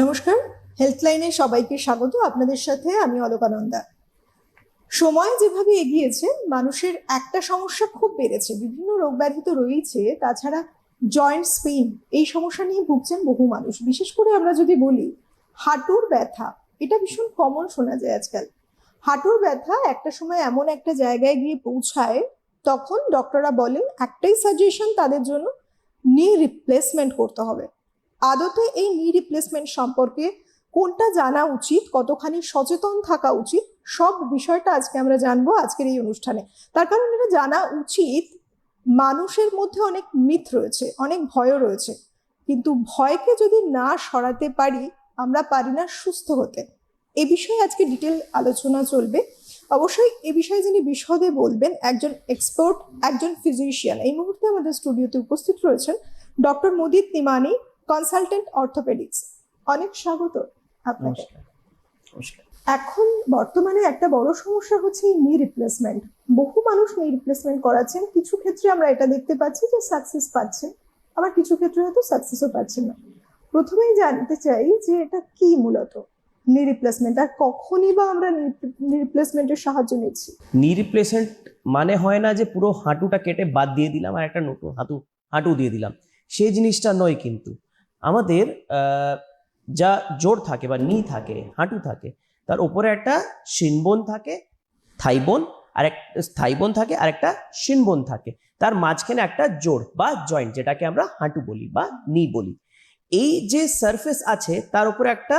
নমস্কার, হেলথলাইনে সবাইকে স্বাগত। আপনাদের সাথে আমি অলকানন্দা। সময় যেভাবে এগিয়েছে, মানুষের একটা সমস্যা খুব বেড়েছে। বিভিন্ন রোগ ব্যাধি তো রয়েছে, তাছাড়া জয়েন্টস পেইন এই সমস্যা নিয়ে ভুগছেন বহু মানুষ। বিশেষ করে আমরা যদি বলি হাঁটুর ব্যথা, এটা ভীষণ কমন শোনা যায় আজকাল। হাঁটুর ব্যথা একটা সময় এমন একটা জায়গায় গিয়ে পৌঁছায়, তখন ডক্টররা বলেন একটাই সাজেশন তাদের জন্য, নি রিপ্লেসমেন্ট করতে হবে। আদতে এই নি রিপ্লেসমেন্ট সম্পর্কে কোনটা জানা উচিত, কতখানি সচেতন থাকা উচিত, সব বিষয়টা আজকে আমরা জানবো আজকের এই অনুষ্ঠানে। তার কারণ এটা জানা উচিত, মানুষের মধ্যে অনেক মিথ রয়েছে, অনেক ভয়ও রয়েছে, কিন্তু ভয়কে যদি না সরাতে পারি, আমরা পারি না সুস্থ হতে। এ বিষয়ে আজকে ডিটেল আলোচনা চলবে। অবশ্যই এ বিষয়ে যিনি বিশদে বলবেন, একজন এক্সপার্ট, একজন ফিজিশিয়ান। এই মুহূর্তে আমাদের স্টুডিওতে উপস্থিত রয়েছেন ডক্টর মুদিত নিমানি, কনসালটেন্ট অর্থোপেডিক্স। অনেক স্বাগত আপনাকে। এখন বর্তমানে একটা বড় সমস্যা হচ্ছে নি রিপ্লেসমেন্ট। বহু মানুষ নি রিপ্লেসমেন্ট করাচ্ছেন, কিছু ক্ষেত্রে আমরা এটা দেখতে পাচ্ছি যে সাকসেস পাচ্ছেন, আবার কিছু ক্ষেত্রে হয়তো সাকসেসও পাচ্ছেন না। প্রথমেই জানতে চাই যে এটা কি মূলত নি রিপ্লেসমেন্ট, আর কখনই বা আমরা নি রিপ্লেসমেন্টের সাহায্য নিচ্ছি? নি রিপ্লেসমেন্ট মানে হয় না যে পুরো হাঁটুটা কেটে বাদ দিয়ে দিলাম আর একটা নতুন হাঁটু দিয়ে দিলাম, সেই জিনিসটা নয়। কিন্তু আমাদের যা জোড় থাকে বা নি থাকে, হাঁটু থাকে, তার উপরে একটা শিনবোন থাকে, থাইবোন, আর এক থাইবোন থাকে, আর একটা শিনবোন থাকে। তার মাঝখানে একটা জোড় বা জয়েন্ট, যেটাকে আমরা হাঁটু বলি বা নি বলি। এই যে সারফেস আছে তার উপরে একটা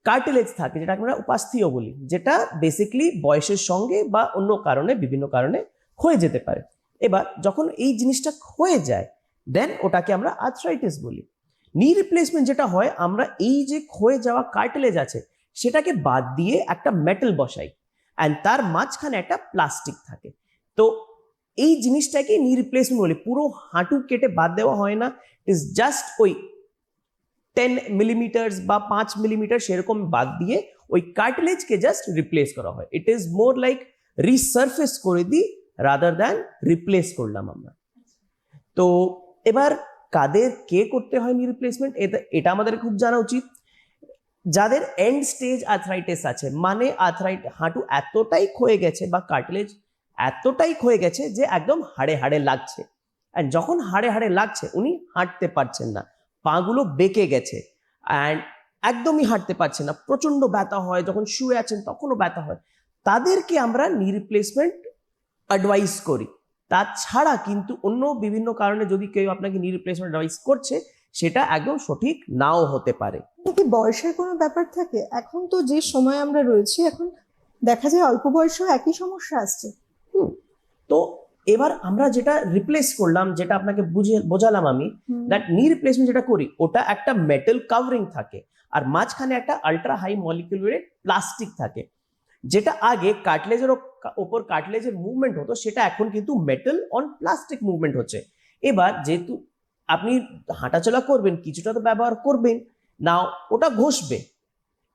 কার্টিলেজ থাকে, যেটাকে আমরা উপাস্থিও বলি, যেটা বেসিক্যালি বয়সের সঙ্গে বা অন্য কারণে, বিভিন্ন কারণে ক্ষয়ে যেতে পারে। এবার যখন এই জিনিসটা ক্ষয়ে যায়, দেন ওটাকে আমরা আর্থ্রাইটিস বলি। নি রিপ্লেসমেন্ট যেটা হয়, আমরা এই যে ক্ষয়ে যাওয়া কার্টিলেজ আছে সেটাকে বাদ দিয়ে একটা মেটাল বসাই, অ্যান্ড তার মাঝখানে একটা প্লাস্টিক থাকে। তো এই জিনিসটাকে নি রিপ্লেসমেন্ট বলি। পুরো হাঁটু কেটে বাদ দেওয়া হয় না, ইজ জাস্ট ওই 10 মিলিমিটার বা 5 মিলিমিটার সেরকম বাদ দিয়ে ওই কার্টিলেজকে জাস্ট রিপ্লেস করা হয়। ইট ইজ মোর লাইক রিসারফেস করে দিই রাদার দ্যান রিপ্লেস করলাম আমরা। তো এবার কাদের কে করতে হয় নি রিপ্লেসমেন্ট, এটা আমাদের খুব জানা উচিত। যাদের এন্ড স্টেজ আর্থ্রাইটিস আছে, মানে হাঁটু এতটাই ক্ষয়ে গেছে বা কার্টিলেজ এতটাই ক্ষয়ে গেছে যে একদম হাড়ে হাড়ে লাগছে, অ্যান্ড যখন হাড়ে হাড়ে লাগছে উনি হাঁটতে পারছেন না, পাগুলো বেঁকে গেছে, অ্যান্ড একদমই হাঁটতে পারছেন না, প্রচন্ড ব্যথা হয়, যখন শুয়ে আছেন তখনও ব্যথা হয়, তাদেরকে আমরা নি রিপ্লেসমেন্ট অ্যাডভাইস করি। তাছাড়া কিন্তু অন্য বিভিন্ন কারণে যদি কেউ আপনাকে নি রিপ্লেসমেন্ট অ্যাডভাইস করছে, সেটা একদম সঠিক নাও হতে পারে। কি বয়সের কোনো ব্যাপার থাকে? এখন তো যে সময় আমরা রয়েছি, এখন দেখা যায় অল্প বয়সেও একই সমস্যা আসছে। তো এবার আমরা যেটা রিপ্লেস করলাম, যেটা আপনাকে বোঝালাম আমি, দ্যাট নি রিপ্লেসমেন্ট যেটা করি, ওটা একটা মেটাল কাভারিং থাকে, আর মাঝখানে একটা আল্ট্রা হাই মলিকুলার প্লাস্টিক থাকে, যেটা আগে কার্টিলেজের ওপর কার্টিলেজের মুভমেন্ট হতো, সেটা এখন কিন্তু মেটাল অন প্লাস্টিক মুভমেন্ট হচ্ছে। এবার যেহেতু আপনি হাঁটাচলা করবেন, কিছুটা তো ব্যবহার করবেন না, ওটা ঘষবে।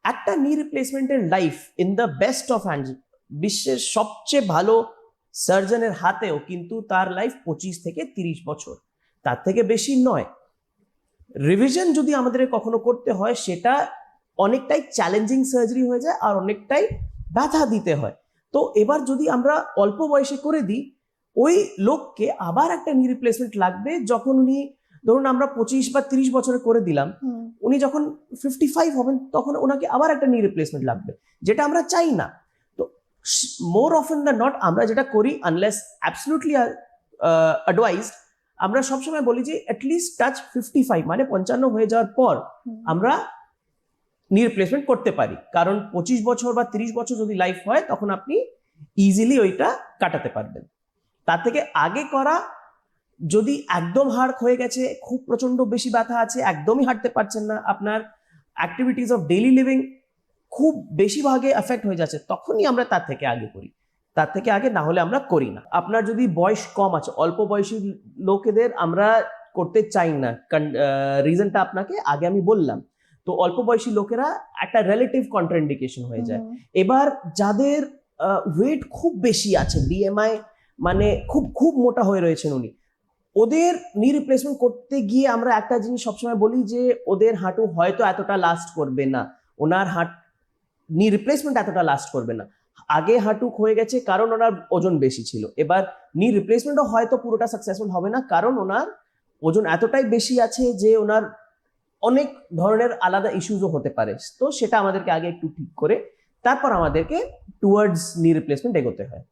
একটা নি রিপ্লেসমেন্টের life in the best of hands, বিশ্বের সবচেয়ে ভালো সার্জনের হাতেও কিন্তু তার লাইফ 25 থেকে 30 বছর, তার থেকে বেশি নয়। রিভিশন যদি আমাদের কখনো করতে হয়, সেটা অনেকটাই চ্যালেঞ্জিং সার্জারি হয়ে যায়, আর অনেকটাই ব্যথা দিতে হয়। তো এবার যদি আমরা অল্প বয়সে করে দিই, ওই লোককে আবার একটা নি রিপ্লেসমেন্ট লাগবে যখন উনি, ধরুন আমরা 25 বা 30 বছরে করে দিলাম, উনি যখন 55 হবেন তখন ওনাকে আবার একটা নি রিপ্লেসমেন্ট লাগবে, যেটা আমরা চাই না। তো মোর অফেন দ্যান নট আমরা যেটা করি, আনলেস অ্যাবসলিউটলি অ্যাডভাইসড, আমরা সবসময় বলি যে অ্যাটলিস্ট টাচ 55, মানে 55 হয়ে যাওয়ার পর আমরা নি রিপ্লেসমেন্ট করতে পারি। কারণ 25 বছর বা 30 বছর যদি লাইফ হয়, তখন আপনি ইজিলি ওইটা কাটাতে পারবেন। তার থেকে আগে করা, যদি একদম হাড় হয়ে গেছে, খুব প্রচন্ড বেশি ব্যথা আছে, একদমই হাঁটতে পারছেন না, আপনার অ্যাক্টিভিটিস অফ ডেইলি লিভিং খুব বেশি ভাগে এফেক্ট হয়ে যাচ্ছে, তখনই আমরা তার থেকে আগে করি। তার থেকে আগে না হলে আমরা করি না। আপনার যদি বয়স কম আছে, অল্প বয়সী লোকেদের আমরা করতে চাই না, রিজনটা আপনাকে আগে আমি বললাম। তো অল্প বয়সী লোকেরা একটা রিলেটিভ কন্ট্রাইন্ডিকেশন হয়ে যায়। এবার যাদের ওয়েট খুব বেশি আছে, বিএমআই মানে খুব খুব মোটা হয়ে রয়েছেন উনি, ওদের নি রিপ্লেসমেন্ট করতে গিয়ে আমরা একটা জিনিস সবসময় বলি যে ওদের হাঁটু হয়তো এতটা লাস্ট করবে না, ওনার নি রিপ্লেসমেন্ট এতটা লাস্ট করবে না। আগে হাঁটু ক্ষয়ে গেছে কারণ ওনার ওজন বেশি ছিল, এবার নি রিপ্লেসমেন্টও হয়তো পুরোটা সাকসেসফুল হবে না কারণ ওনার ওজন এতটাই বেশি আছে যে ওনার অনেক ধরনের আলাদা ইস্যুজও হতে পারে। তো সেটা আমাদেরকে আগে একটু ঠিক করে তারপর আমাদেরকে টুয়ার্ডস নি রিপ্লেসমেন্ট এগোতে হয়।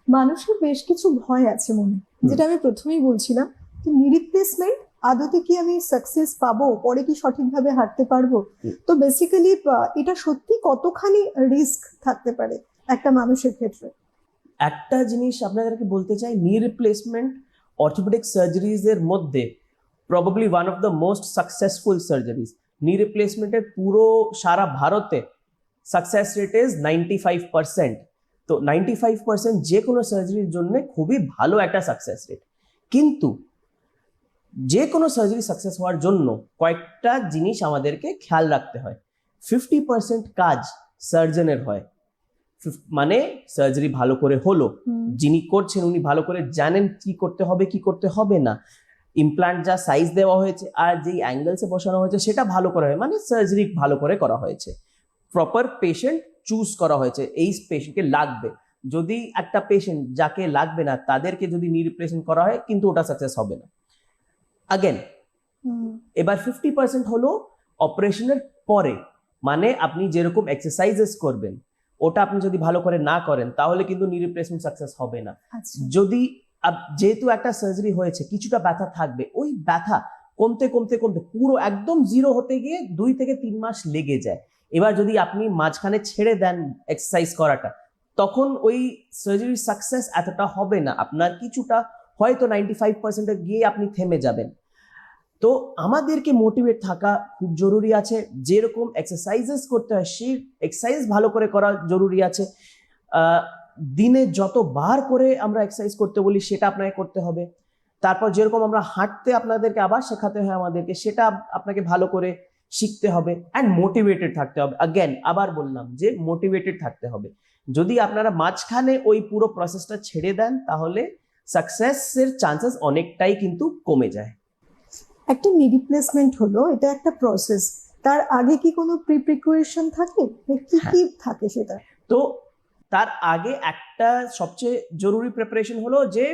মানুষের বেশ কিছু ভয় আছে মনে, যেটা আমি প্রথমেই বলছিলাম যে নি রিপ্লেসমেন্ট আদতে কি আমি সাকসেস পাবো, পরে কি সঠিকভাবে হাঁটতে পারবো। তো বেসিক্যালি এটা সত্যি কতখানি রিস্ক থাকতে পারে একটা মানুষের ক্ষেত্রে? একটা জিনিস আপনাদেরকে বলতে চাই, নি রিপ্লেসমেন্ট অর্থোপেডিক সার্জারিজ এর মধ্যে probably one of the most successful surgeries. নি রিপ্লেসমেন্টের পুরো সারা ভারতে সাকসেস রেট ইজ 95%। তো 95% যে কোনো সার্জারির জন্য খুবই ভালো একটা সাকসেস রেট। কিন্তু যে কোনো সার্জারি সাকসেস হওয়ার জন্য কয়েকটা জিনিস আমাদেরকে খেয়াল রাখতে হয়। 50% কাজ সার্জনের হয়, মানে সার্জারি ভালো করে হলো, যিনি করছেন উনি ভালো করে জানেন কি করতে হবে কি করতে হবে না, ইমপ্ল্যান্ট যা সাইজ দেওয়া হয়েছে আর যেই অ্যাঙ্গেলসে বসানো হয়েছে সেটা ভালো করা হয়, মানে সার্জারি ভালো করে করা হয়েছে, প্রপার পেশেন্ট চুজ করা হয়েছে, এই পেশেন্টকে লাগবে। যদি একটা পেশেন্ট যাকে লাগবে না তাদেরকে যদি নি রিপ্লেসমেন্ট করা হয় কিন্তু ওটা সাকসেস হবে না। আগেন এবার 50% হলো অপারেশনের পরে, মানে আপনি যেরকম এক্সারসাইজেস করবেন ওটা আপনি যদি ভালো করে না করেন তাহলে কিন্তু নি রিপ্লেসমেন্ট সাকসেস হবে না। যদি যেহেতু একটা সার্জারি হয়েছে কিছুটা ব্যথা থাকবে, ওই ব্যথা কমতে কমতে কমতে পুরো একদম জিরো হতে গিয়ে 2 থেকে 3 মাস লেগে যায়। এবার যদি আপনি মাঝখানে ছেড়ে দেন এক্সারসাইজ করাটা তখন ওই সার্জারি সাকসেস এতটা হবে না, আপনার কিছুটা হয়তো 95% গিয়ে আপনি থেমে যাবেন। তো আমাদেরকে মোটিভেট থাকা খুব জরুরি আছে, যেরকম এক্সারসাইজেস করতে হয় সেই এক্সারসাইজ ভালো করে করা জরুরি আছে। দিনে যতবার করে আমরা এক্সারসাইজ করতে বলি সেটা আপনাকে করতে হবে। তারপর যেরকম আমরা হাঁটতে আপনাদেরকে আবার শেখাতে হয় আমাদেরকে, সেটা আপনাকে ভালো করে শিখতে হবে অ্যান্ড মোটিভেটেড থাকতে হবে। অ্যাগেন আবার বললাম যে মোটিভেটেড থাকতে হবে। যদি আপনারা মাঝখানে ওই পুরো প্রসেসটা ছেড়ে দেন তাহলে সাকসেসের চান্সেস অনেকটাই কিন্তু কমে যায়। একটা নি রিপ্লেসমেন্ট হলো, এটা একটা প্রসেস, তার আগে কি কোনো প্রিপারেশন থাকে, কি কি থাকে সেটা? তো তার আগে একটা সবচেয়ে জরুরি প্রিপারেশন হলো যে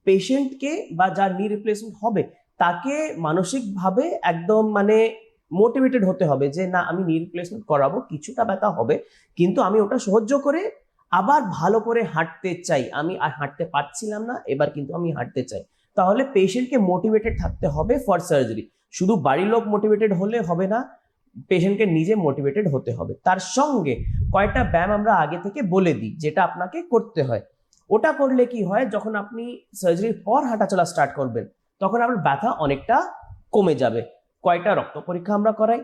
পেশেন্টকে বা যার নি রিপ্লেসমেন্ট হবে তাকে মানসিকভাবে একদম মানে মোটিভেটেড হতে হবে যে না আমি নি রিপ্লেসমেন্ট করাবো, কিছুটা ব্যথা হবে কিন্তু আমি ওটা সহ্য করে আবার ভালো করে হাঁটতে চাই, আমি আর হাঁটতে পারছিলাম না এবার কিন্তু আমি হাঁটতে চাই। তাহলে পেশেন্টকে মোটিভেটেড থাকতে হবে ফর সার্জারি। শুধু বাড়ির লোক মোটিভেটেড হলে হবে না, পেশেন্টকে নিজে মোটিভেটেড হতে হবে। তার সঙ্গে কয়েকটা ব্যায়াম আমরা আগে থেকে বলে দিই যেটা আপনাকে করতে হয়। ওটা করলে কি হয়, যখন আপনি সার্জারির পর হাঁটাচলা স্টার্ট করবেন তখন আপনার ব্যথা অনেকটা কমে যাবে। কয়েকটা রক্ত পরীক্ষা আমরা করাই,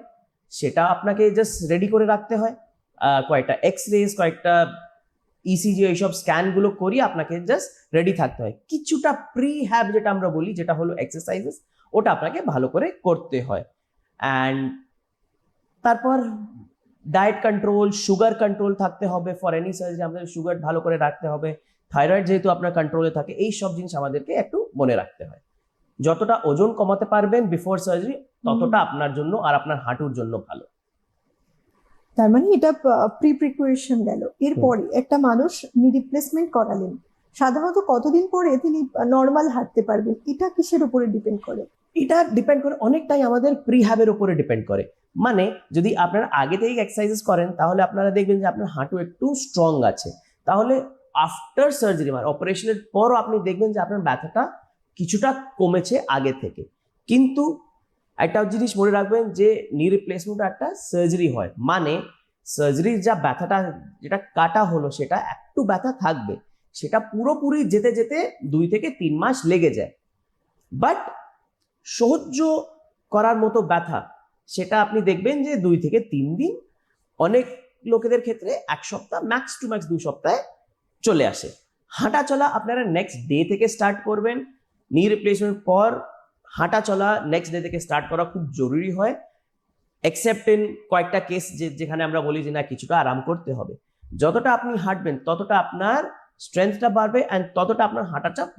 সেটা আপনাকে জাস্ট রেডি করে রাখতে হয়। কয়েকটা এক্সরেস, কয়েকটা ইসিজি, এইসব স্ক্যানগুলো করি আপনাকে জাস্ট রেডি থাকতে হয়। কিছুটা প্রি হ্যাব যেটা আমরা বলি, যেটা হলো এক্সারসাইজেস, ওটা আপনাকে ভালো করে করতে হয়। অ্যান্ড তারপর ডায়েট কন্ট্রোল, সুগার কন্ট্রোল থাকতে হবে। ফর এনি সার্জারি আমাদের সুগার ভালো করে রাখতে হবে, থাইরয়েড যেহেতু আপনার কন্ট্রোলে থাকে, এই সব জিনিস আমাদেরকে একটু মনে রাখতে হয়। যতটা ওজন কমাতে পারবেন বিফোর সার্জারি ততটা আপনার জন্য আর আপনার হাঁটুর জন্য ভালো। তার মানে এটা প্রিপারেশন গেল। এরপরে একটা মানুষ নি রিপ্লেসমেন্ট করালেন, সাধারণত কতদিন পরে তিনি নর্মাল হাঁটতে পারবেন? এটা কিসের উপরে ডিপেন্ড করে? এটা ডিপেন্ড করে অনেকটাই আমাদের প্রিহ্যাবের উপরে ডিপেন্ড করে। মানে যদি আপনারা আগে থেকে এক্সারসাইজেস করেন তাহলে আপনারা দেখবেন যে আপনার হাঁটু একটু স্ট্রং আছে, তাহলে আফটার সার্জারি মানে অপারেশনের পরও আপনি দেখবেন যে আপনার ব্যথাটা কিছুটা কমেছে আগে থেকে। কিন্তু একটা জিনিস মনে রাখবেন যে নি রিপ্লেসমেন্ট একটা সার্জারি হয়, মানে সার্জারির যা ব্যথাটা যেটা কাটা হলো সেটা একটু ব্যথা থাকবে, সেটা পুরোপুরি যেতে যেতে 2 থেকে 3 মাস লেগে যায়। বাট সহ্য করার মতো ব্যথা সেটা আপনি দেখবেন যে 2 থেকে 3 দিন, অনেক লোকেদের ক্ষেত্রে 1 সপ্তাহ, ম্যাক্স টু ম্যাক্স 2 সপ্তাহে চলে আসে। হাঁটা চলা আপনারা নেক্সট ডে থেকে স্টার্ট করবেন। নি রিপ্লেসমেন্ট পর হাঁটা চলা নেক্সট ডে থেকে স্টার্ট করা খুব জরুরি হয়, এক্সেপ্ট ইন কয়েকটা কেস যেখানে আমরা বলি যে না কিছুটা আরাম করতে হবে। যতটা আপনি হাঁটবেন ততটা আপনার স্ট্রেংথটা বাড়বে অ্যান্ড ততটা আপনার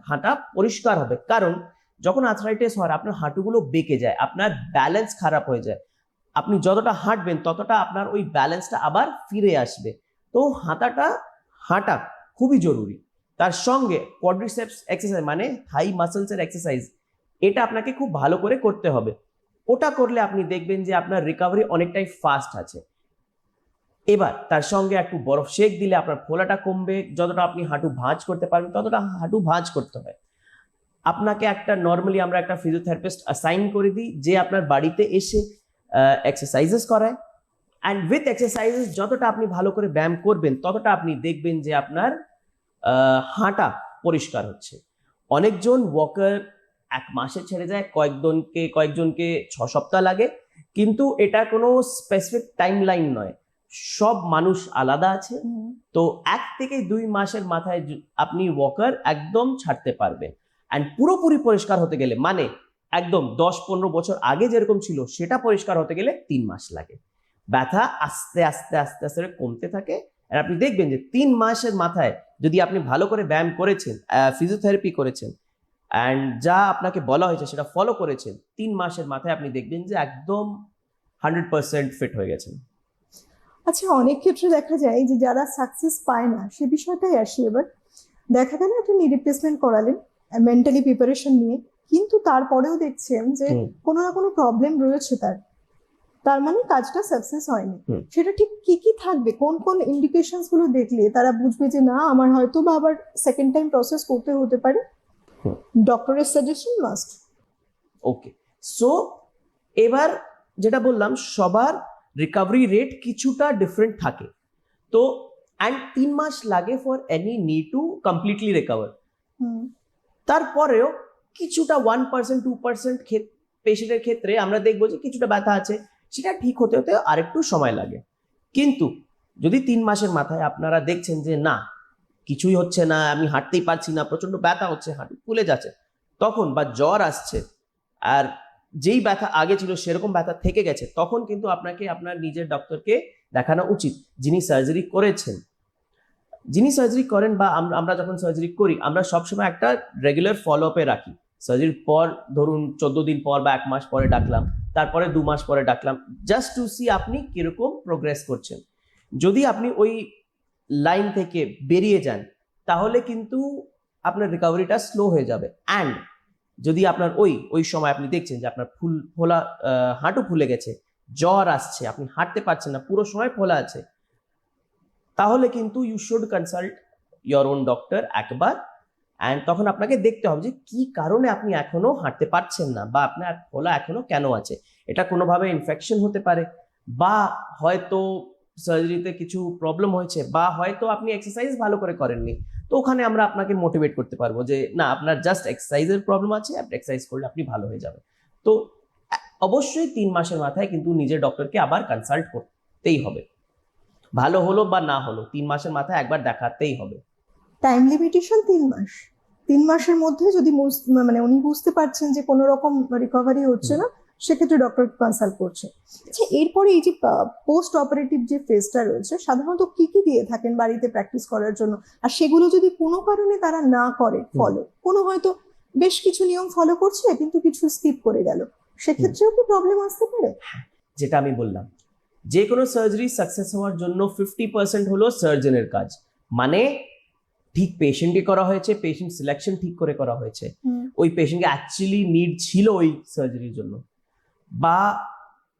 হাঁটা পরিষ্কার হবে। কারণ যখন আর্থ্রাইটিস হয় আপনার হাঁটুগুলো বেঁকে যায়, আপনার ব্যালেন্স খারাপ হয়ে যায়। আপনি যতটা হাঁটবেন ততটা আপনার ওই ব্যালেন্সটা আবার ফিরে আসবে। তো হাঁটা খুবই জরুরি। তার সঙ্গে কোয়াড্রিসেপস এক্সারসাইজ মানে থাই মাসলসের এক্সারসাইজ, এটা আপনাকে খুব ভালো করে করতে হবে। ওটা করলে আপনি দেখবেন যে আপনার রিকভারি অনেকটাই ফাস্ট আছে। এবার তার সঙ্গে একটু বরফ শেক দিলে আপনার ফোলাটা কমবে, যতটা আপনি হাঁটু ভাঁজ করতে পারবেন ততটা হাঁটু ভাঁজ করতে হয়। আপনাকে নর্মালি আমরা একটা ফিজিওথেরাপিস্ট অ্যাসাইন করে দিই যে আপনার বাড়িতে এসে এক্সারসাইজেস করায়, অ্যান্ড উইথ এক্সারসাইজেস যতটা আপনি ভালো করে ব্যায়াম করবেন ততটা আপনি দেখবেন যে আপনার হাঁটা পরিষ্কার হচ্ছে। অনেকজন ওয়াকার 1 মাসে ছেড়ে যায়, কয়েকজনকে 6 সপ্তাহ লাগে, কিন্তু এটা কোনো স্পেসিফিক টাইম লাইন নয়, সব মানুষ আলাদা আছে। তো 1 থেকে 2 মাসের মাথায় আপনি ওয়াকার একদম ছাড়তে পারবেন। অ্যান্ড পুরোপুরি পরিষ্কার হতে গেলে মানে একদম 10-15 বছর আগে যেরকম ছিল সেটা পরিষ্কার হতে গেলে 3 মাস লাগে। ব্যথা আস্তে আস্তে আস্তে আস্তে কমতে থাকে। আর আপনি দেখবেন যে 3 মাসের মাথায় যদি আপনি ভালো করে ব্যায়াম করেছেন, ফিজিওথেরাপি করেছেন, অ্যান্ড যা আপনাকে বলা হয়েছে সেটা ফলো করেছেন, 3 মাসের মাথায় আপনি দেখবেন যে একদম 100% ফিট হয়ে গেছেন। আচ্ছা, অনেক ক্ষেত্রে দেখা যায় যে যারা সাকসেস পায় না, সে বিষয়টাই আসি এবার। দেখা গেল একটা নি রিপ্লেসমেন্ট করালেন মেন্টালি প্রিপারেশন নিয়ে, কিন্তু তারপরেও দেখছেন যে কোনো না কোনো প্রবলেম রয়েছে তার মানে কাজটা সাকসেস হয়নি। সেটা ঠিক কি কি থাকবে, কোন কোন ইন্ডিকেশনস গুলো দেখলে তারা বুঝবে যে না, আমার হয়তো বা আবার সেকেন্ড টাইম প্রসেস করতে হতে পারে? ডক্টরের সাজেশন মাস্ট। ওকে, সো এবার যেটা বললাম, সবার রিকভারি রেট কিছুটা ডিফারেন্ট থাকে। তো অ্যান্ড 3 মাস লাগে ফর এনি নি টু কমপ্লিটলি রিকভার। তারপরেও কিছুটা 1% 2% পেশেন্টের ক্ষেত্রে আমরা দেখবো যে কিছুটা ব্যথা আছে, সেটা ঠিক হতে হতে আরেকটু সময় লাগে। কিন্তু যদি 3 মাসের মাথায় আপনারা দেখছেন যে না, কিছুই হচ্ছে না, আমি হাঁটতেই পারছি না, প্রচন্ড ব্যথা হচ্ছে, হাঁটু ফুলে যাচ্ছে, তখন বা জ্বর আসছে, আর যেই ব্যথা আগে ছিল সেরকম ব্যথা থেকে গেছে, তখন কিন্তু আপনাকে আপনার নিজের ডক্টরকে দেখানো উচিত, যিনি সার্জারি করেন। বা আমরা যখন সার্জারি করি আমরা সবসময় একটা রেগুলার ফলো আপে রাখি। সার্জারির পর ধরুন 14 দিন পর বা 1 মাস পরে ডাকলাম, তারপরে 2 মাস পরে ডাকলাম, জাস্ট টু সি আপনি কিরকম প্রোগ্রেস করছেন। যদি আপনি ওই লাইন থেকে বেরিয়ে যান তাহলে কিন্তু আপনার রিকভারিটা স্লো হয়ে যাবে। অ্যান্ড যদি আপনার ওই সময় আপনি দেখছেন যে আপনার ফোলা হাঁটু ফুলে গেছে, জ্বর আসছে, আপনি হাঁটতে পারছেন না, পুরো সময় ফোলা আছে, তাহলে কিন্তু you should consult your own doctor একবার। অ্যান্ড তখন আপনাকে দেখতে হবে যে কি কারণে আপনি এখনো হাঁটতে পারছেন না, বা আপনার ফোলা এখনো কেন আছে। এটা কোনোভাবে ইনফেকশন হতে পারে, বা হয়তো সার্জারিতে কিছু প্রবলেম হয়েছে, বা হয়তো আপনি এক্সারসাইজ ভালো করে করেননি। তো ওখানে আমরা আপনাকে মোটিভেট করতে পারবো যে না, আপনার জাস্ট এক্সারসাইজের প্রবলেম আছে, আপনি এক্সারসাইজ করলে আপনি ভালো হয়ে যাবে। তো অবশ্যই 3 মাসের মাথায় কিন্তু নিজের ডক্টরকে আবার কনসাল্ট করতেই হবে। ভালো হলো বা না হলো 3 মাসের মাথায় একবার দেখাতেই হবে। টাইম লিমিটেশন 3 মাস। 3 মাসের মধ্যে যদি মানে উনি বুঝতে পারছেন যে কোনো রকম রিকভারি হচ্ছে না, সেক্ষেত্রে ডক্টর কনসাল্ট করছে। আচ্ছা, এরপরে এই যে পোস্ট অপারেটিভ যে ফেজটা রয়েছে, সাধারণত কি কি দিয়ে থাকেন বাড়িতে প্র্যাকটিস করার জন্য? আর সেগুলো যদি কোনো কারণে তারা না করে ফলো, কোনো হয়তো বেশ কিছু নিয়ম ফলো করছে কিন্তু কিছু স্কিপ করে গেল, সেক্ষেত্রেও কি প্রবলেম আসতে পারে? যেটা আমি বললাম, যে কোনো সার্জারি সাকসেস হওয়ার জন্য 50% হলো সার্জনের কাজ। মানে ঠিক পেশেন্টকে করা হয়েছে, পেশেন্ট সিলেকশন ঠিক করে করা হয়েছে, ওই পেশেন্টকে অ্যাকচুয়ালি নিড ছিল ওই সার্জারির জন্য, বা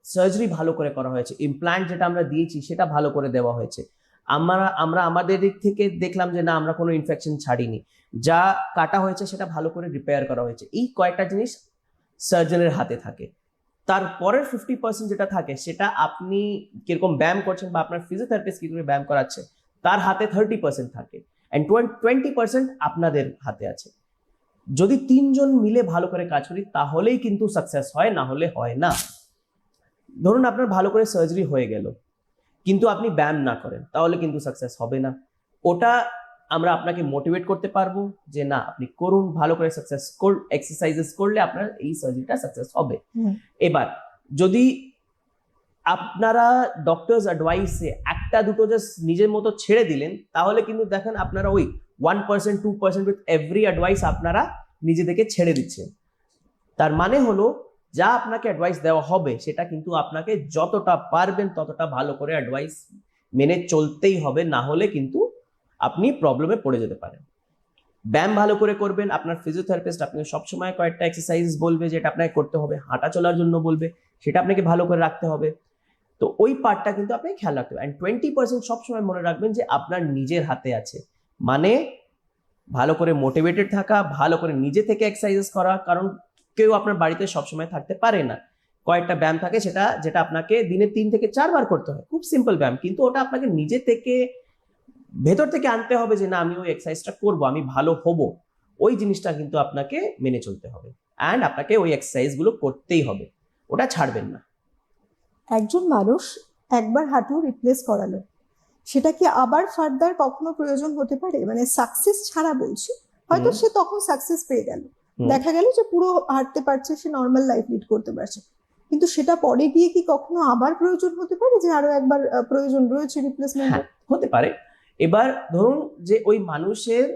সার্জারি ভালো করে করা হয়েছে, ইমপ্ল্যান্ট যেটা আমরা দিয়েছি সেটা ভালো করে দেওয়া হয়েছে, আমরা আমাদের দিক থেকে দেখলাম যে না, আমরা কোনো ইনফেকশন ছাড়িনি, যা কাটা হয়েছে সেটা ভালো করে রিপেয়ার করা হয়েছে। এই কয়েকটা জিনিস সার্জনের হাতে থাকে। তারপরের 50% যেটা থাকে সেটা আপনি কিরকম ব্যায়াম করছেন বা আপনার ফিজিওথেরাপিস্ট কি করে ব্যায়াম করাচ্ছে তার হাতে 30% থাকে, অ্যান্ড 20% আপনাদের হাতে আছে। যদি 3 জন মিলে ভালো করে কাজ করি তাহলেই কিন্তু সাকসেস হয়, না হলে হয় না। ধরুন আপনার ভালো করে সার্জারি হয়ে গেল, কিন্তু আপনি ব্যায়াম না করেন, তাহলে কিন্তু সাকসেস হবে না। ওটা আমরা আপনাকে মোটিভেট করতে পারবো যে না, আপনি করুন, ভালো করে এক্সারসাইজেস করলে আপনার এই সার্জারিটা সাকসেস হবে। এবার যদি আপনারা ডক্টরস অ্যাডভাইসে একটা দুটো জাস্ট নিজের মতো ছেড়ে দিলেন, তাহলে কিন্তু দেখেন আপনারা ওই 1% 2% উইথ এভরি অ্যাডভাইস আপনারা নিজে থেকে ছেড়ে দিচ্ছেন। তার মানে হলো যা আপনাকে অ্যাডভাইস দেওয়া হবে সেটা কিন্তু আপনাকে যতটা পারবেন ততটা ভালো করে অ্যাডভাইস মেনে চলতেই হবে, না হলে কিন্তু আপনি প্রবলেমে পড়ে যেতে পারেন। ব্যায়াম ভালো করে করবেন, আপনার ফিজিওথেরাপিস্ট আপনাকে সবসময় কয়েকটা এক্সারসাইজ বলবে যেটা আপনাকে করতে হবে, হাঁটা চলার জন্য বলবে, সেটা আপনাকে ভালো করে রাখতে হবে। তো ওই পার্টটা কিন্তু আপনাকে খেয়াল রাখতে হবে। অ্যান্ড 20% সবসময় মনে রাখবেন যে আপনার নিজের হাতে আছে, মানে ভালো করে মোটিভেটেড থাকা, ভালো করে নিজে থেকে এক্সারসাইজ করা, কারণ কেউ আপনার বাড়িতে সবসময় থাকতে পারে না। কয়েকটা ব্যায়াম থাকে যেটা আপনাকে দিনে 3 থেকে 4 বার করতে হয়, খুব সিম্পল ব্যায়াম, কিন্তু ওটা আপনাকে নিজে থেকে ভেতর থেকে আনতে হবে যে না আমি ওই এক্সারসাইজটা করব, আমি ভালো হব। ওই জিনিসটা কিন্তু আপনাকে মেনে চলতে হবে, অ্যান্ড আপনাকে ওই এক্সারসাইজগুলো করতেই হবে, ওটা ছাড়বেন না। একজন মানুষ একবার হাঁটু রিপ্লেস করালো, সেটা কি আবার ফার্দার কখনো প্রয়োজন হতে পারে? মানে সাকসেস ছাড়া বলছি, হয়তো সে তখন সাকসেস পেয়ে গেল, দেখা গেল যে পুরো হাঁটতে পারছে, সে নর্মাল লাইফ লিড করতে পারছে, কিন্তু সেটা পরে গিয়ে কি কখনো আবার প্রয়োজন হতে পারে যে আরো একবার প্রয়োজন রয়েছে রিপ্লেসমেন্ট? হ্যাঁ, হতে পারে। এবার ধরুন যে ওই মানুষের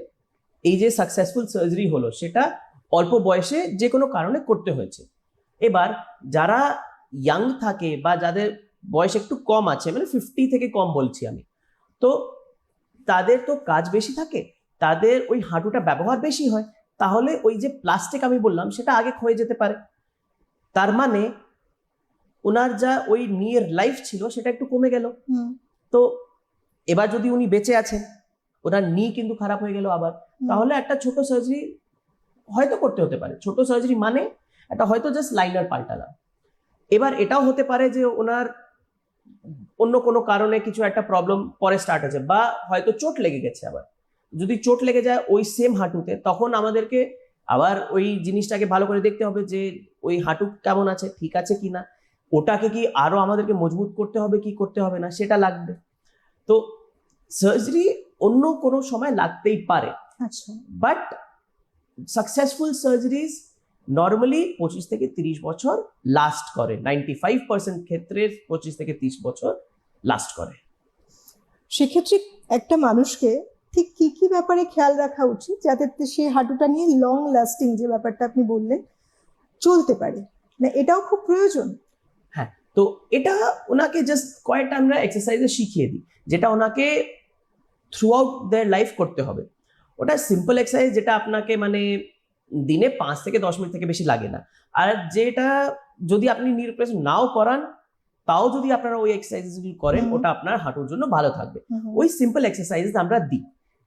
এই যে সাকসেসফুল সার্জারি হলো সেটা অল্প বয়সে যে কোনো কারণে করতে হয়েছে। এবার যারা ইয়াং থাকে বা যাদের বয়স একটু কম আছে, মানে 50 থেকে কম বলছি আমি, তো তাদের তো কাজ বেশি থাকে, তাদের ওই হাঁটুটা ব্যবহার বেশি হয়, তাহলে ওই যে প্লাস্টিক আমি বললাম সেটা আগে ক্ষয়ে যেতে পারে। তার মানে ওনার যা ওই নিয়ের লাইফ ছিল সেটা একটু কমে গেল। তো এবার যদি উনি বেঁচে আছেন, ওনার নি কিন্তু খারাপ হয়ে গেল আবার, তাহলে একটা ছোট সার্জারি হয়তো করতে হতে পারে। ছোট সার্জারি মানে একটা হয়তো জাস্ট লাইনার পাল্টালাম। এবার এটাও হতে পারে যে ওনার অন্য কোনো কারণে কিছু একটা প্রবলেম পরে স্টার্ট হয়েছে, বা হয়তো চোট লেগে গেছে। আবার যদি চোট লেগে যায় ওই সেম হাঁটুতে, তখন আমাদেরকে আবার ওই জিনিসটাকে ভালো করে দেখতে হবে যে ওই হাঁটু কেমন আছে, ঠিক আছে কিনা, ওটাকে কি আরো আমাদেরকে মজবুত করতে হবে কি করতে হবে না সেটা লাগবে। তো সার্জারি অন্য কোনো সময় লাগতেই পারে, আচ্ছা, বাট সাকসেসফুল সার্জারিজ নর্মালি 25 থেকে 30 বছর লাস্ট করে। 95% ক্ষেত্রে 25 থেকে 30 বছর লাস্ট করে। সেক্ষেত্রে একটা মানুষকে ঠিক কি কি ব্যাপারে খেয়াল রাখা উচিত যাতে সে হাঁটুটা নিয়ে লং লাস্টিং যে ব্যাপারটা আপনি বললেন চলতে পারে? না এটাও খুব প্রয়োজন? হ্যাঁ, তো এটা ওনাকে জাস্ট কয়েকটা আমরা এক্সারসাইজে শিখিয়ে দিই, যেটা ওনাকে থ্রু আউট দেয়ার লাইফ করতে হবে। ওটা সিম্পল এক্সারসাইজ যেটা আপনাকে মানে দিনে 5 থেকে 10 মিনিট থেকে বেশি লাগে না। আর যেটা যদি আপনি নি রিপ্লেসমেন্ট নাও করান, তাও যদি আপনারা ওই এক্সারসাইজগুলো করেন, ওটা আপনার হাঁটুর জন্য ভালো থাকবে। ওই সিম্পল এক্সারসাইজ আমরা দিই,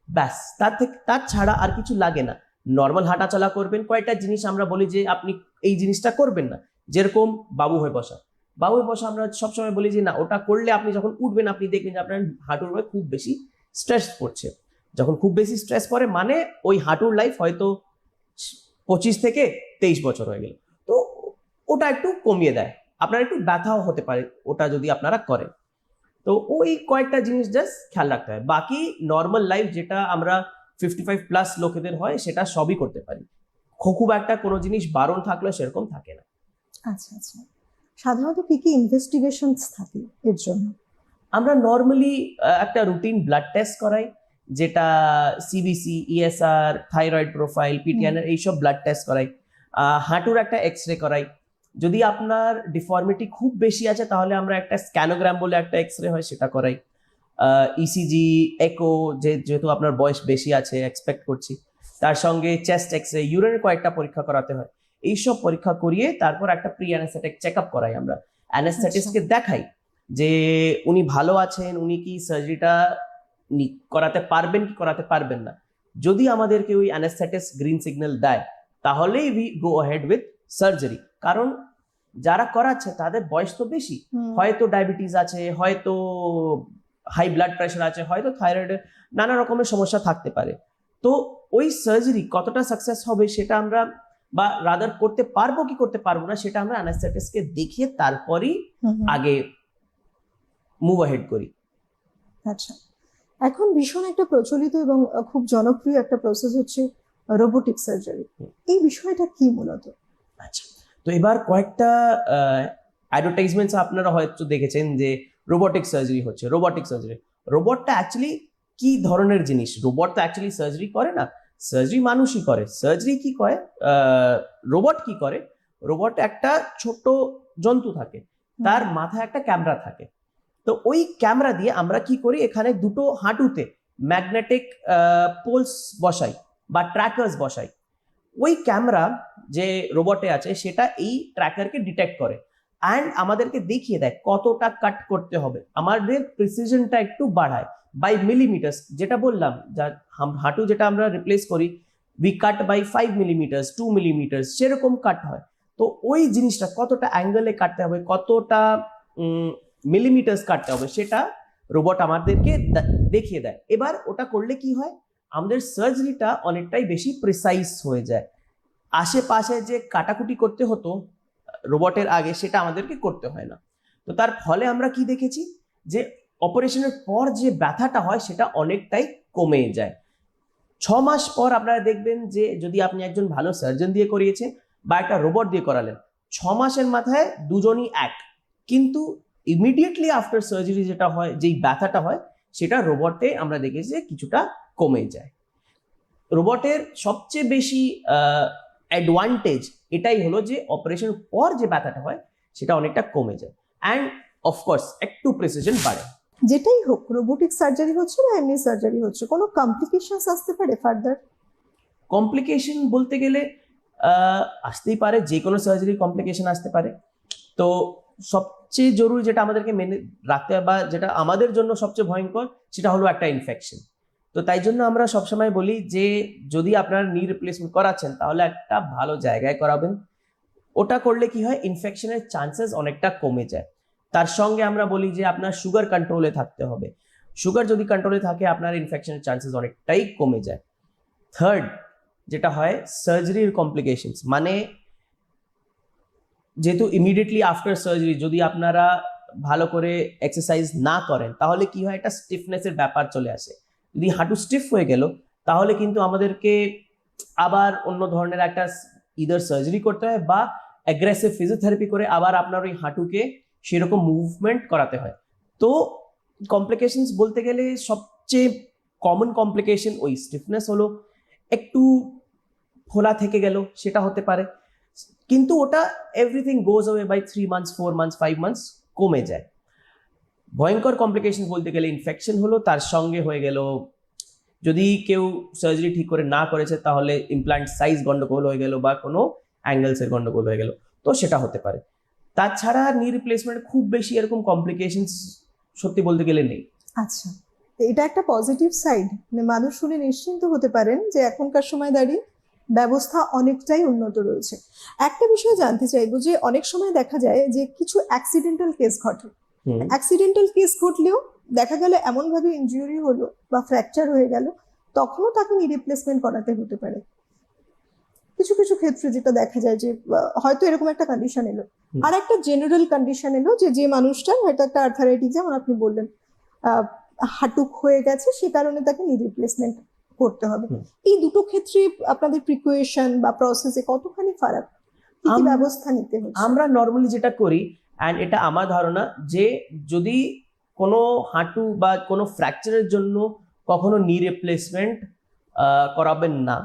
ব্যাস। তার ছাড়া আর কিছু লাগে না। নর্মাল হাঁটা চলা করবেন। কয়েকটা জিনিস আমরা বলি যে আপনি এই জিনিসটা করবেন না, যেরকম বাবু হয়ে বসা। বাবু হয়ে বসা আমরা সবসময় বলি যে না, ওটা করলে আপনি যখন উঠবেন আপনি দেখবেন যে আপনার হাঁটুর উপরে খুব বেশি স্ট্রেস পড়ছে। যখন খুব বেশি স্ট্রেস পড়ে মানে ওই হাঁটুর লাইফ হয়তো 25 থেকে 23 বছর হয়ে গেল, তো ওটা একটু কমিয়ে দেয়। আপনার একটু ব্যথাও হতে পারে ওটা যদি আপনারা করেন। তো ওই কয়েকটা জিনিস জাস্ট খেয়াল রাখতে হয়। বাকি নর্মাল লাইফ যেটা আমরা 55+ লোকেদের হয় সেটা সবই করতে পারি। খুব একটা কোনো জিনিস বারণ থাকলে সেরকম থাকে না। আচ্ছা আচ্ছা, সাধারণত কি কি ইনভেস্টিগেশনস থাকে এর জন্য? আমরা নর্মালি একটা রুটিন ব্লাড টেস্ট করাই, যেটা সিবিসি, ইএসআর, থাইরয়েড প্রোফাইল, পিটিআইএন এইসব ব্লাড টেস্ট করাই। হাঁটুর একটা এক্সরে করাই। যদি আপনার ডিফর্মিটি খুব বেশি আছে তাহলে আমরা একটা স্ক্যানোগ্রাম বলে একটা এক্সরে হয় সেটা করাই। ইসিজি, একো, যেহেতু আপনার বয়স বেশি আছে এক্সপেক্ট করছি, তার সঙ্গে চেস্ট এক্সরে, ইউরিনের কয়েকটা পরীক্ষা করাতে হয়। এইসব পরীক্ষা করিয়ে তারপর একটা প্রি অ্যানেস্থেটিক চেক আপ করাই আমরা। অ্যানেস্থেটিস্টকে দেখাই যে উনি ভালো আছেন, উনি কি সার্জারিটা করাতে পারবেন কি করাতে পারবেন না। যদি আমাদেরকে ওই অ্যানেস্থেটিস্ট গ্রিন সিগন্যাল দেয় তাহলেই we go ahead with surgery. কারণ যারা করাচ্ছে তাদের বয়স তো বেশি, হয়তো ডায়াবেটিস আছে, হয়তো হাই ব্লাড প্রেশার আছে, হয়তো থাইরয়েডের নানা রকমের সমস্যা থাকতে পারে। তো ওই সার্জারি কতটা সাকসেস হবে সেটা আমরা, বা রাদার করতে পারবো কি করতে পারবো না সেটা আমরা অ্যানেস্থেটিস্টকে দেখিয়ে তারপরই আগে মুভ অ্যাহেড করি। আচ্ছা, এখন ভীষণ একটা প্রচলিত এবং খুব জনপ্রিয় একটা প্রসেস হচ্ছে রোবোটিক সার্জারি। এই বিষয়টা কি মূলত? আচ্ছা, তো এবার কয়েকটা অ্যাডভার্টাইজমেন্টস আপনারা হয়তো দেখেছেন যে রোবোটিক সার্জারি হচ্ছে। রোবোটিক সার্জারি, রোবটটা অ্যাকচুয়ালি কি ধরনের জিনিস। রোবট তো অ্যাকচুয়ালি সার্জারি করে না, সার্জারি মানুষই করে। সার্জারি কি করে, রোবট কি করে, রোবট একটা ছোট জন্তু থাকে, তার মাথায় একটা ক্যামেরা থাকে। তো ওই ক্যামেরা দিয়ে আমরা কি করি, এখানে দুটো হাঁটুতে ম্যাগনেটিক পোলস বসাই বা ট্র্যাকার্স বসাই। ওই ক্যামেরা যে রোবটে আছে সেটা এই ট্র্যাকারকে ডিটেক্ট করে অ্যান্ড আমাদেরকে দেখিয়ে দেয় কতটা কাট করতে হবে। আমাদের প্রিসিশনটা একটু বাড়ায় বাই মিলিমিটার্স। যেটা বললাম, যা হাঁটু যেটা আমরা রিপ্লেস করি, we cut by 5 millimetres, 2 millimetres, সেরকম কাট হয়। তো ওই জিনিসটা কতটা অ্যাঙ্গেলে কাটতে হবে, কতটা মিলিমিটার্স কাটতে হবে, সেটা রোবট আমাদেরকে দেখিয়ে দেয়। এবার ওটা করলে কি হয়, আমাদের সার্জারিটা অনেকটাই বেশি প্রিসাইজ হয়ে যায়। আশেপাশে যে কাটাকুটি করতে হতো রোবটের আগে, সেটা আমাদেরকে করতে হয় না। তো তার ফলে আমরা কি দেখেছি, যে অপারেশনের পর যে ব্যথাটা হয় সেটা অনেকটাই কমে যায়। 6 মাস পর আপনারা দেখবেন যে যদি আপনি একজন ভালো সার্জন দিয়ে করিয়েছেন বা একটা রোবট দিয়ে করালেন, 6 মাসের মাথায় দুজনই এক। কিন্তু ইমিডিয়েটলি আফটার সার্জারি যেটা হয়, যেই ব্যথাটা হয়, সেটা রোবটে আমরা দেখেছি যে কিছুটা কমে যায়। রোবটের সবচেয়ে বেশি অ্যাডভান্টেজ এটাই হলো যে অপারেশনের পর যে ব্যথাটা হয় সেটা অনেকটা কমে যায় অ্যান্ড অফকোর্স একটু প্রিসিশন বাড়ে। যেটাই হোক, রোবোটিক সার্জারি হচ্ছে না এমনি সার্জারি হচ্ছে, কোনো কমপ্লিকেশনস আসতে পারে ফার্দার? কমপ্লিকেশন বলতে গেলে আসতেই পারে, যে কোনো সার্জারি কমপ্লিকেশন আসতে পারে। তো সবচেয়ে জরুরি যেটা আমাদেরকে মেনে রাখতে হবে বা যেটা আমাদের জন্য সবচেয়ে ভয়ঙ্কর, সেটা হলো একটা ইনফেকশন। তো তাই জন্য আমরা সবসময় বলি যে যদি আপনার নি রিপ্লেসমেন্ট করাচ্ছেন তাহলে একটা ভালো জায়গায় করাবেন। ওটা করলে কি হয়, ইনফেকশনের চান্সেস অনেকটা কমে যায়। তার সঙ্গে আমরা বলি যে আপনার সুগার কন্ট্রোলে থাকতে হবে। সুগার যদি কন্ট্রোলে থাকে, আপনার ইনফেকশনের চান্সেস অনেকটাই কমে যায়। থার্ড যেটা হয়, সার্জারির কমপ্লিকেশনস, মানে যেহেতু ইমিডিয়েটলি আফটার সার্জারি যদি আপনারা ভালো করে এক্সারসাইজ না করেন, তাহলে কি হয়, একটা স্টিফনেসের ব্যাপার চলে আসে। যদি হাঁটু স্টিফ হয়ে গেল, তাহলে কিন্তু আমাদেরকে আবার অন্য ধরনের একটা ইদার সার্জারি করতে হয় বা অ্যাগ্রেসিভ ফিজিওথেরাপি করে আবার আপনার ওই হাঁটুকে সেরকম মুভমেন্ট করাতে হয়। তো কমপ্লিকেশনস বলতে গেলে সবচেয়ে কমন কমপ্লিকেশন ওই স্টিফনেস হলো, একটু ফোলা থেকে গেল, সেটা হতে পারে। কিন্তু ওটা everything goes away by 3 months, 4 months, 5 months কমে যায়। ভয়ঙ্কর কমপ্লিকেশন বলতে গেলে ইনফেকশন হলো, তার সঙ্গে হয়ে গেল যদি কেউ সার্জারি ঠিক করে না করেছে তাহলে ইমপ্লান্ট সাইজ গন্ডগোল হয়ে গেল বা কোনো অ্যাঙ্গেলসের গন্ডগোল হয়ে গেল, তো সেটা হতে পারে। তাছাড়া নি রিপ্লেসমেন্ট খুব বেশি এরকম কমপ্লিকেশনস সত্যি বলতে গেলে নেই। আচ্ছা, তো এটা একটা পজিটিভ সাইড, মানে মানুষ শুনে নিশ্চিন্ত হতে পারেন যে এখনকার সময় দাঁড়িয়ে ব্যবস্থা অনেকটাই উন্নত রয়েছে। একটা বিষয় জানতে চাইবো যে অনেক সময় দেখা যায় যে কিছু অ্যাক্সিডেন্টাল কেস ঘটে, অ্যাক্সিডেন্টাল কেস ঘটলেও দেখা গেল এমনভাবে ইনজুরি হলো বা ফ্র্যাকচার হয়ে গেল, তখনও তাকে নি রিপ্লেসমেন্ট করাতে হতে পারে। কিছু কিছু ক্ষেত্রে যেটা দেখা যায় যে হয়তো এরকম একটা কন্ডিশন এলো, আর একটা জেনারেল কন্ডিশন এলো যে যে মানুষটার হয়তো একটা আর্থারাইটিস, যেমন আপনি বললেন হাঁটু হয়ে গেছে, সে কারণে তাকে নি রিপ্লেসমেন্ট করতে হবে। এই দুটো ক্ষেত্রে আপনাদের প্রিকোয়েশন বা প্রসেসে কতখানি ফারাক, কি কি ব্যবস্থা নিতে হচ্ছে? আমরা নর্মালি যেটা করি, অ্যান্ড এটা আমার ধারণা, যে যদি কোনো হাঁটু বা কোনো ফ্র্যাকচারের জন্য কখনো নি রিপ্লেসমেন্ট করাবেন না,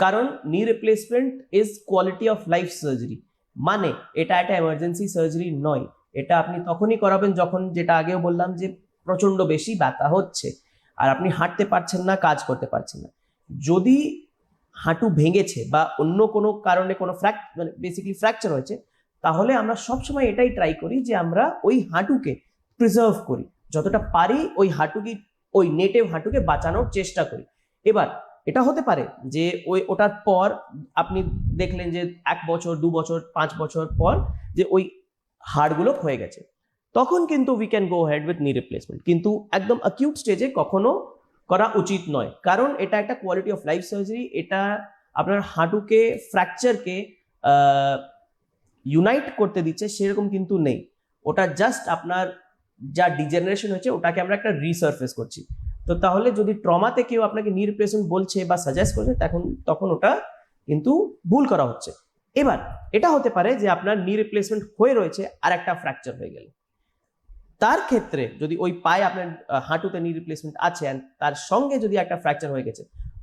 কারণ নি replacement is quality of life surgery. মানে এটা একটা এমার্জেন্সি সার্জারি নয়, এটা আপনি তখনই করাবেন যখন, যেটা আগেও বললাম, যে প্রচন্ড বেশি ব্যথা হচ্ছে আর আপনি হাঁটতে পারছেন না, কাজ করতে পারছেন না। যদি হাঁটু ভেঙেছে বা অন্য কোনো কারণে কোনো মানে বেসিক্যালি ফ্র্যাকচার হয়েছে, তাহলে আমরা সবসময় এটাই ট্রাই করি যে আমরা ওই হাঁটুকে প্রিজার্ভ করি, যতটা পারি ওই হাঁটুকে, ওই নেটিভ হাঁটুকে বাঁচানোর চেষ্টা করি। এবার এটা হতে পারে যে ওটার পর আপনি দেখলেন যে 1 বছর, 2 বছর, 5 বছর পর যে ওই হাড়গুলো ক্ষয়ে গেছে, তখন কিন্তু we can go head with নি রিপ্লেসমেন্ট। কিন্তু একদম অ্যাকিউট স্টেজে কখনো করা উচিত নয়, কারণ এটা একটা কোয়ালিটি অফ লাইফ সার্জারি। এটা আপনার হাঁটুকে, ফ্র্যাকচারকে ইউনাইট করতে দিচ্ছে সেরকম কিন্তু নেই। ওটা জাস্ট আপনার যা ডিজেনারেশন হয়েছে ওটাকে আমরা একটা রিসার্ফেস করছি। তো তাহলে যদি ট্রমাতে কেউ আপনাকে নি রিপ্লেসমেন্ট বলছে বা সাজেস্ট করছে, তখন ওটা কিন্তু ভুল করা হচ্ছে। এবার এটা হতে পারে যে আপনার নি রিপ্লেসমেন্ট হয়ে রয়েছে আর একটা ফ্র্যাকচার হয়ে গেল, তার ক্ষেত্রে যদি ওই পায়ে আপনার হাঁটুতে নি রিপ্লেসমেন্ট আছে and তার সঙ্গে যদি একটা ফ্র্যাকচার হয়ে গেছে,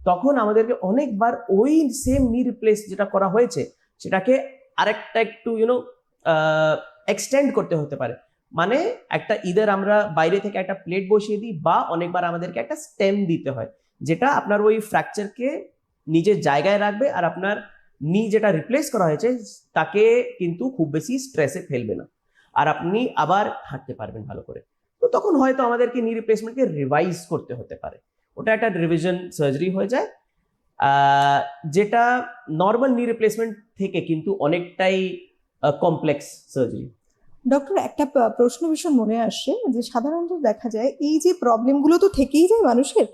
তখন আমাদেরকে অনেকবার ওই সেম নি রিপ্লেস যেটা করা হয়েছে সেটাকে আরেকটা একটু এক্সটেন্ড করতে হতে পারে। মানে একটা ইদার আমরা বাইরে থেকে একটা প্লেট বসিয়ে দিই, বা অনেকবার আমাদেরকে একটা স্টেম দিতে হয়, যেটা আপনার ওই ফ্র্যাকচারকে নিজের জায়গায় রাখবে আর আপনার নি যেটা রিপ্লেস করা হয়েছে তাকে কিন্তু খুব বেশি স্ট্রেসে ফেলবে না, আর আপনি আবার হাঁটতে পারবেন ভালো করে। তো তখন হয়তো আমাদেরকে নি রিপ্লেসমেন্টকে রিভাইজ করতে হতে পারে, ওটা একটা রিভিশন সার্জারি হয়ে যায়, যেটা নর্মাল নি রিপ্লেসমেন্ট থেকে কিন্তু অনেকটাই কমপ্লেক্স সার্জারি। ডক্টর, একটা প্রশ্ন ভীষণ মনে আসছে যে সাধারণত দেখা যায় এই যে প্রবলেমগুলো তো থেকেই যায় মানুষের,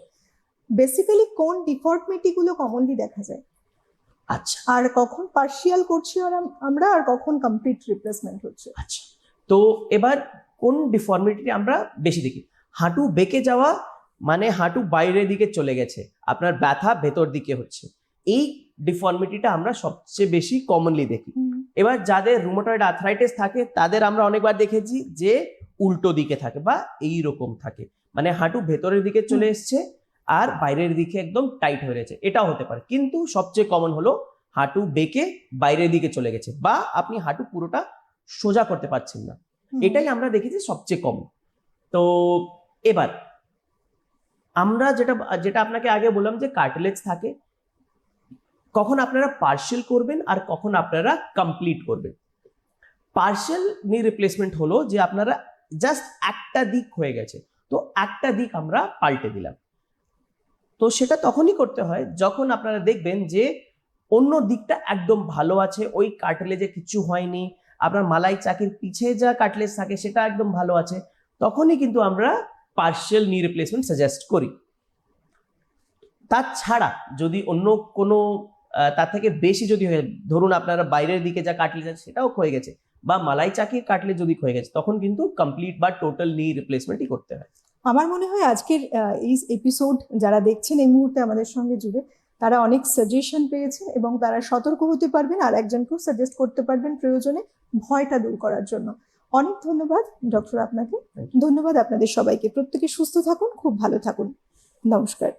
বেসিক্যালি কোন ডিফর্মিটি গুলো কমনলি দেখা যায়, আচ্ছা আর কখন পার্শিয়াল করছি আমরা আর কখন কমপ্লিট রিপ্লেসমেন্ট হচ্ছে? আচ্ছা, তো এবার কোন ডিফর্মিটি আমরা বেশি দেখি? হাঁটু বেঁকে যাওয়া, মানে হাঁটু বাইরের দিকে চলে গেছে, আপনার ব্যথা ভেতর দিকে হচ্ছে, এই ডিফর্মিটিটা আমরা সবচেয়ে বেশি কমনলি দেখি। এবার যাদের রুমাটয়েড আর্থ্রাইটিস থাকে তাদের আমরা অনেকবার দেখেছি যে উল্টো দিকে থাকে বা এই রকম থাকে, মানে হাঁটু ভেতরের দিকে চলে এসছে আর বাইরের দিকে একদম টাইট হয়ে রয়েছে, এটাও হতে পারে। কিন্তু সবচেয়ে কমন হলো হাঁটু বেঁকে বাইরের দিকে চলে গেছে, বা আপনি হাঁটু পুরোটা সোজা করতে পারছেন না, এটাই আমরা দেখেছি সবচেয়ে কমন। তো এবার আমরা যেটা যেটা আপনাকে আগে বললাম যে কার্টিলেজ থাকে, কখন আপনারা পার্শিয়াল করবেন আর কখন আপনারা কমপ্লিট করবেন। পার্শিয়াল নি রিপ্লেসমেন্ট হলো যে আপনারা জাস্ট একটা দিক হয়ে গেছে, তো একটা দিক আমরা পাল্টে দিলাম। তো সেটা তখনই করতে হয় যখন আপনারা দেখবেন যে অন্য দিকটা একদম ভালো আছে, ওই কার্টিলেজে কিছু হয়নি, আপনার মালাই চাকির পিছে যা কার্টিলেজ থাকে সেটা একদম ভালো আছে, তখনই কিন্তু আমরা পার্শিয়াল নি রিপ্লেসমেন্ট সাজেস্ট করি। তাছাড়া যদি অন্য কোনো তার থেকে বেশি যদি হয়ে, ধরুন আপনারা বাইরের দিকে যা কাটলেজ আছে সেটাও ক্ষয়ে গেছে, বা মালাই চাকির কাটলেজ যদি ক্ষয়ে গেছে, তখন কিন্তু কমপ্লিট বা টোটাল নি রিপ্লেসমেন্টই করতে হয়। আমার মনে হয় আজকের এই এপিসোড যারা দেখছেন এই মুহূর্তে আমাদের সঙ্গে জুড়ে, তারা অনেক সাজেশন পেয়েছেন এবং তারা সতর্ক হতে পারবেন আর একজনকেও সাজেস্ট করতে পারবেন প্রয়োজনে ভয়টা দূর করার জন্য। অনেক ধন্যবাদ ডক্টর আপনাকে, ধন্যবাদ আপনাদের সবাইকে। প্রত্যেকে সুস্থ থাকুন, খুব ভালো থাকুন, নমস্কার।